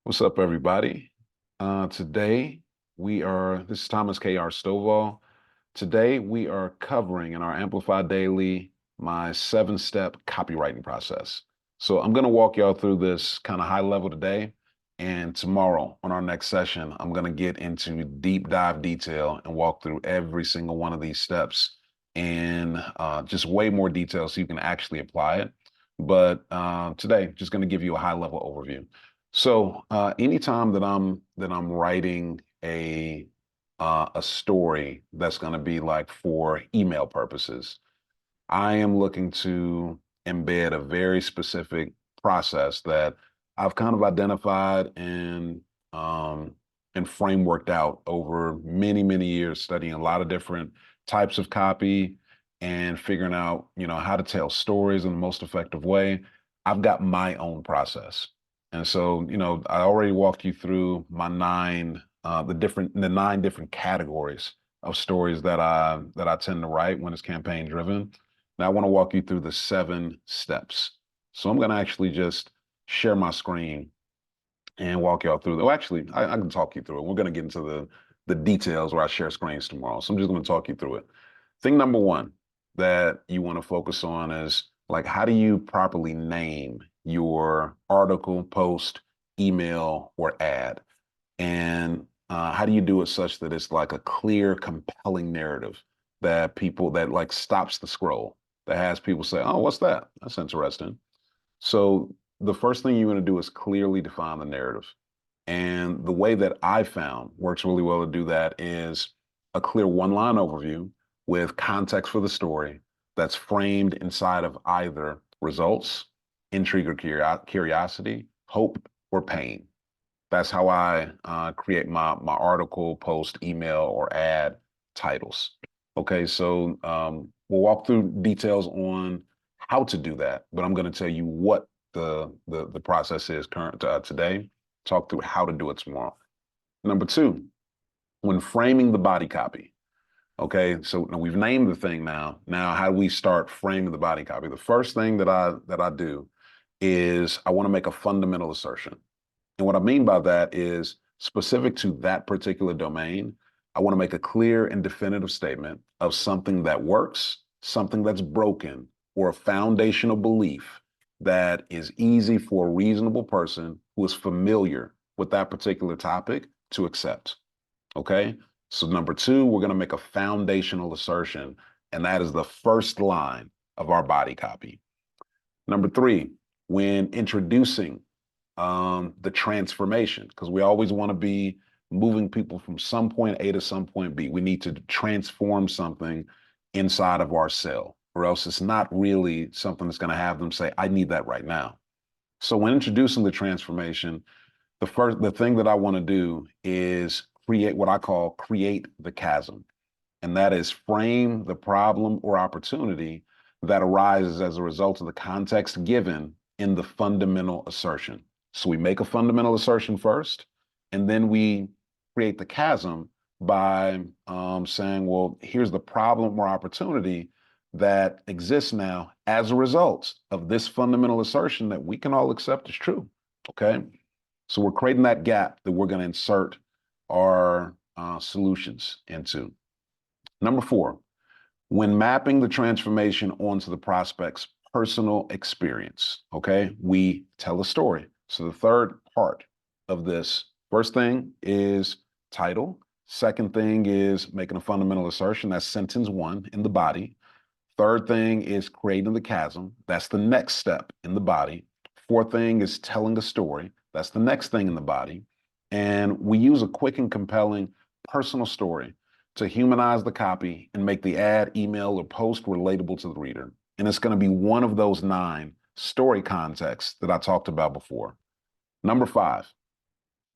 What's up, everybody? Today this is Thomas K.R. Stovall. Today we are covering in our Amplify Daily my 7-step copywriting process. So I'm going to walk y'all through this kind of high level today. And tomorrow on our next session, I'm going to get into deep dive detail and walk through every single one of these steps in just way more detail so you can actually apply it. But today, just going to give you a high level overview. So anytime that I'm writing a story that's going to be like for email purposes, I am looking to embed a very specific process that I've kind of identified and frameworked out over many, many years, studying a lot of different types of copy and figuring out, how to tell stories in the most effective way. I've got my own process. And so, I already walked you through my the 9 different categories of stories that I tend to write when it's campaign driven. Now I want to walk you through the 7 steps. So I'm going to actually just share my screen and walk y'all through. Actually, I can talk you through it. We're going to get into the details where I share screens tomorrow. So I'm just going to talk you through it. Thing number one that you want to focus on is like, how do you properly name your article, post, email, or ad? And how do you do it such that it's like a clear, compelling narrative that like stops the scroll, that has people say, "Oh, what's that? That's interesting." So the first thing you want to do is clearly define the narrative. And the way that I found works really well to do that is a clear one-line overview with context for the story that's framed inside of either results, intrigue or curiosity, hope, or pain. That's how I create my article, post, email, or ad titles. Okay, so we'll walk through details on how to do that, but I'm going to tell you what the process is current today. Talk through how to do it tomorrow. Number two, when framing the body copy. Okay, so now we've named the thing now. Now, how do we start framing the body copy? The first thing that I do is I want to make a fundamental assertion. And what I mean by that is specific to that particular domain, I want to make a clear and definitive statement of something that works, something that's broken, or a foundational belief that is easy for a reasonable person who is familiar with that particular topic to accept. Okay. So, number two, we're going to make a foundational assertion, and that is the first line of our body copy. Number three, when introducing the transformation, because we always want to be moving people from some point A to some point B. We need to transform something inside of our cell, or else it's not really something that's going to have them say, I need that right now. So when introducing the transformation, the thing that I want to do is create what I call create the chasm. And that is frame the problem or opportunity that arises as a result of the context given in the fundamental assertion. So we make a fundamental assertion first, and then we create the chasm by saying, well, here's the problem or opportunity that exists now as a result of this fundamental assertion that we can all accept as true. Okay. So we're creating that gap that we're going to insert our solutions into. Number four, when mapping the transformation onto the prospect's personal experience, okay, we tell a story. So the third part of this, first thing is title. Second thing is making a fundamental assertion. That's sentence one in the body. Third thing is creating the chasm. That's the next step in the body. Fourth thing is telling a story. That's the next thing in the body. And we use a quick and compelling personal story to humanize the copy and make the ad, email, or post relatable to the reader. And it's going to be one of those 9 story contexts that I talked about before. Number 5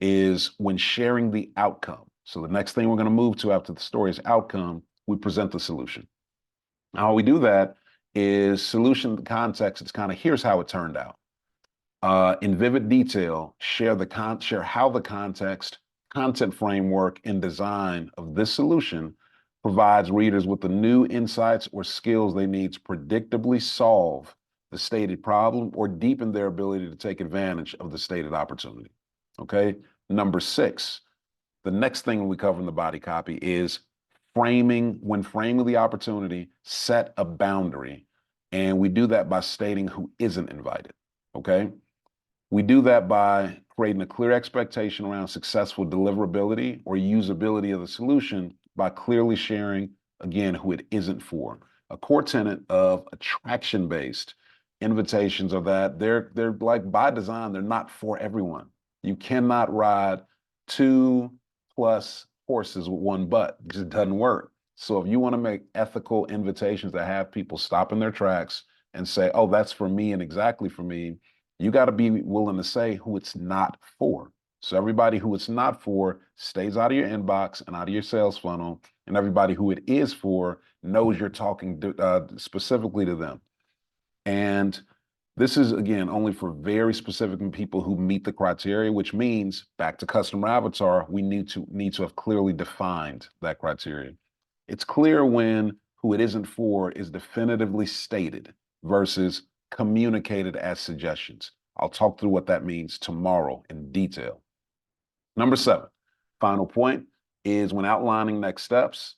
is when sharing the outcome. So the next thing we're going to move to after the story is outcome, we present the solution. How we do that is solution context. It's kind of here's how it turned out. In vivid detail, share how the content framework, and design of this solution provides readers with the new insights or skills they need to predictably solve the stated problem or deepen their ability to take advantage of the stated opportunity. Okay. Number 6, the next thing we cover in the body copy is framing. When framing the opportunity, set a boundary. And we do that by stating who isn't invited. Okay. We do that by creating a clear expectation around successful deliverability or usability of the solution by clearly sharing, again, who it isn't for. A core tenet of attraction-based invitations are that they're like by design, they're not for everyone. You cannot ride 2+ horses with one butt. It just doesn't work. So if you want to make ethical invitations that have people stop in their tracks and say, oh, that's for me and exactly for me, you got to be willing to say who it's not for. So everybody who it's not for stays out of your inbox and out of your sales funnel, and everybody who it is for knows you're talking specifically to them. And this is, again, only for very specific people who meet the criteria, which means, back to customer avatar, we need to have clearly defined that criteria. It's clear when who it isn't for is definitively stated versus communicated as suggestions. I'll talk through what that means tomorrow in detail. Number 7, final point, is when outlining next steps,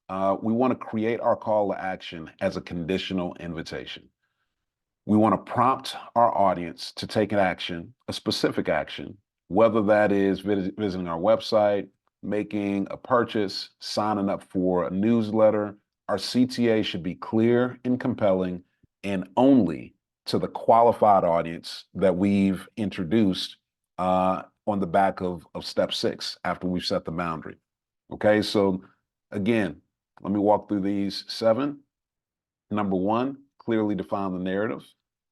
we want to create our call to action as a conditional invitation. We want to prompt our audience to take an action, a specific action, whether that is visiting our website, making a purchase, signing up for a newsletter. Our CTA should be clear and compelling and only to the qualified audience that we've introduced on the back of step 6 after we've set the boundary. Okay, so again, let me walk through these 7. Number 1, clearly define the narrative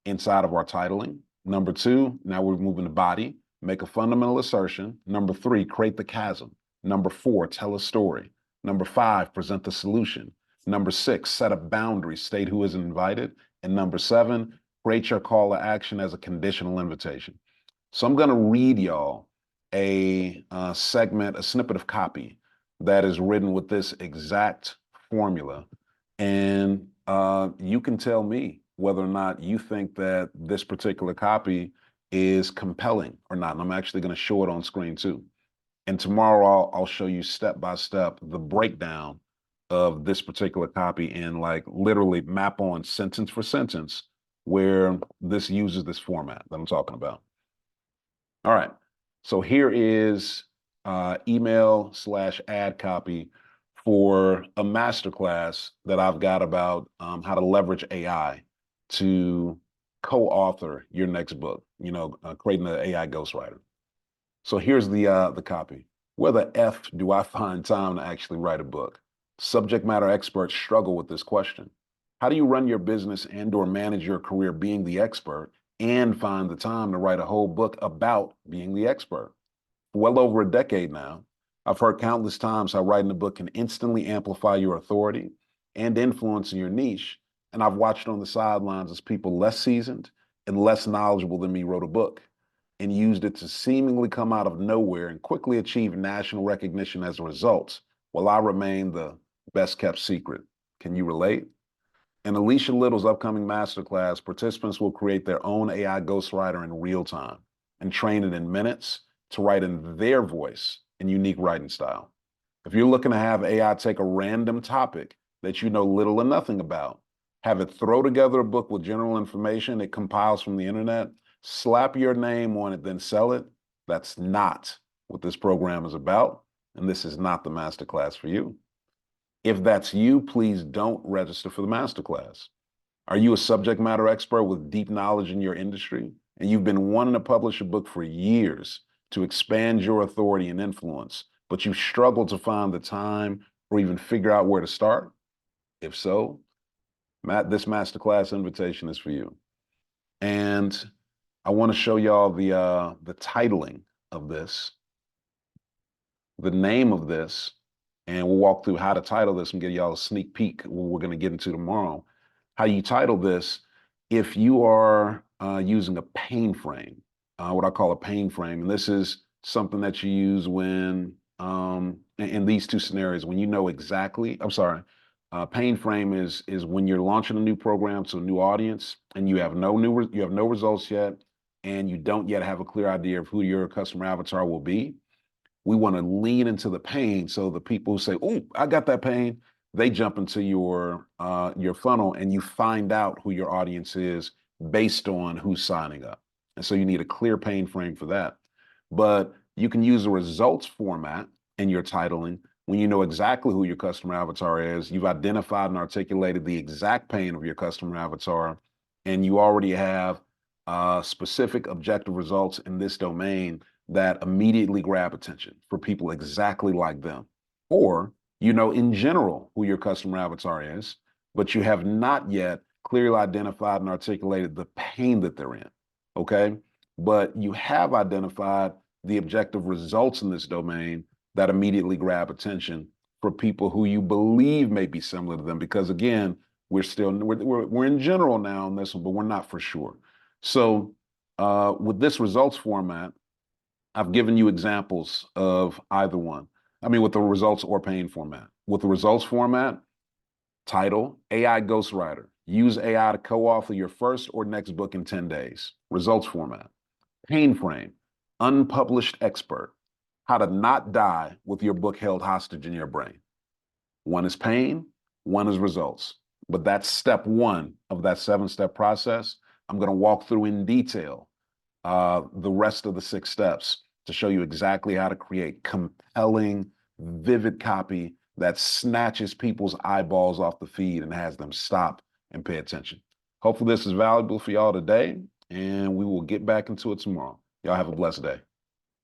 inside of our titling. Number 2, now we're moving to body, make a fundamental assertion. Number 3, create the chasm. Number 4, tell a story. Number 5, present the solution. Number 6, set a boundary, state who isn't invited. And number 7, create your call to action as a conditional invitation. So I'm going to read y'all a segment, a snippet of copy that is written with this exact formula. And you can tell me whether or not you think that this particular copy is compelling or not. And I'm actually going to show it on screen too. And tomorrow I'll show you step by step the breakdown of this particular copy and like literally map on sentence for sentence where this uses this format that I'm talking about. All right. So here is email/ad copy for a masterclass that I've got about how to leverage AI to co-author your next book, creating an AI ghostwriter. So here's the copy. Where the F do I find time to actually write a book? Subject matter experts struggle with this question. How do you run your business and/or manage your career being the expert and find the time to write a whole book about being the expert? For well over a decade now, I've heard countless times how writing a book can instantly amplify your authority and influence in your niche. And I've watched on the sidelines as people less seasoned and less knowledgeable than me wrote a book and used it to seemingly come out of nowhere and quickly achieve national recognition as a result, while I remain the best kept secret. Can you relate? In Alicia Little's upcoming masterclass, participants will create their own AI ghostwriter in real time and train it in minutes to write in their voice and unique writing style. If you're looking to have AI take a random topic that you know little or nothing about, have it throw together a book with general information it compiles from the internet, slap your name on it, then sell it, that's not what this program is about, and this is not the masterclass for you. If that's you, please don't register for the masterclass. Are you a subject matter expert with deep knowledge in your industry, and you've been wanting to publish a book for years to expand your authority and influence, but you've struggled to find the time or even figure out where to start? If so, this masterclass invitation is for you. And I want to show y'all the titling of this, the name of this, and we'll walk through how to title this and give y'all a sneak peek what we're going to get into tomorrow. How you title this if you are using a pain frame, what I call a pain frame. And this is something that you use when, in these 2 scenarios, when you know exactly, pain frame is when you're launching a new program to a new audience and you have no results yet. and you don't yet have a clear idea of who your customer avatar will be, we want to lean into the pain so the people who say, "Oh, I got that pain," they jump into your funnel and you find out who your audience is based on who's signing up. And so you need a clear pain frame for that. But you can use a results format in your titling when you know exactly who your customer avatar is. You've identified and articulated the exact pain of your customer avatar, and you already have specific objective results in this domain that immediately grab attention for people exactly like them. Or you know in general who your customer avatar is, but you have not yet clearly identified and articulated the pain that they're in. Okay. But you have identified the objective results in this domain that immediately grab attention for people who you believe may be similar to them. Because again, we're in general now on this one, but we're not for sure. So with this results format, I've given you examples of either one. I mean, with the results or pain format. With the results format, title, AI ghostwriter. Use AI to co-author your first or next book in 10 days. Results format. Pain frame, unpublished expert. How to not die with your book held hostage in your brain. One is pain, one is results. But that's step one of that 7-step process. I'm going to walk through in detail the rest of the 6 steps to show you exactly how to create compelling, vivid copy that snatches people's eyeballs off the feed and has them stop and pay attention. Hopefully this is valuable for y'all today, and we will get back into it tomorrow. Y'all have a blessed day.